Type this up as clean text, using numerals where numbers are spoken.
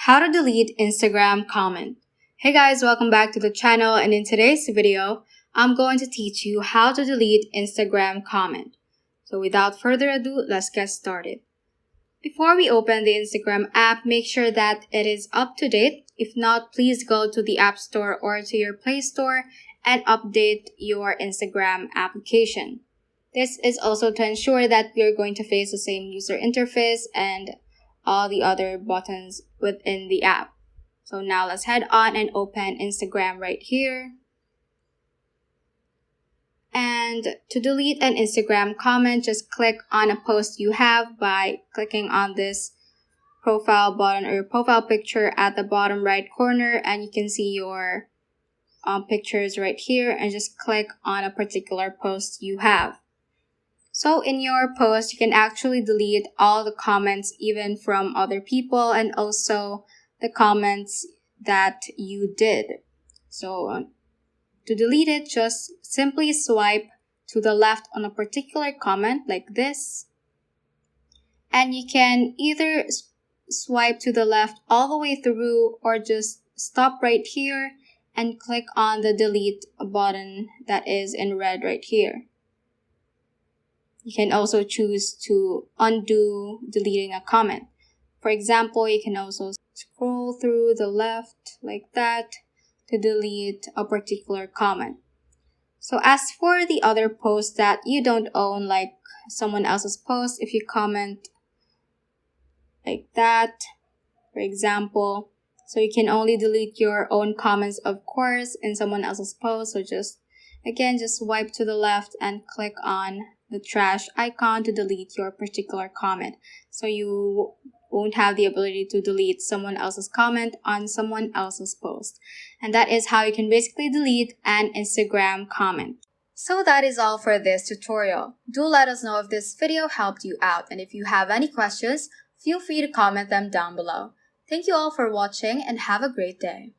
How to delete Instagram comment. Hey guys, welcome back to the channel, and in today's video, I'm going to teach you how to delete Instagram comment. So without further ado, let's get started. Before we open the Instagram app, make sure that it is up to date. If not, please go to the App Store or to your Play Store and update your Instagram application. This is also to ensure that you're going to face the same user interface and all the other buttons within the app. So now let's head on and open Instagram right here. And to delete an Instagram comment, just click on a post you have by clicking on this profile button or your profile picture at the bottom right corner, and you can see your pictures right here, and just click on a particular post you have. So in your post, you can actually delete all the comments even from other people and also the comments that you did. So to delete it, just simply swipe to the left on a particular comment like this. And you can either swipe to the left all the way through or just stop right here and click on the delete button that is in red right here. You can also choose to undo deleting a comment. For example, you can also scroll through the left like that to delete a particular comment. So as for the other posts that you don't own, like someone else's post, if you comment like that, for example, so you can only delete your own comments, of course, in someone else's post. So just swipe to the left and click on the trash icon to delete your particular comment. So you won't have the ability to delete someone else's comment on someone else's post. And that is how you can basically delete an Instagram comment. So that is all for this tutorial. Do let us know if this video helped you out, and if you have any questions, feel free to comment them down below. Thank you all for watching and have a great day.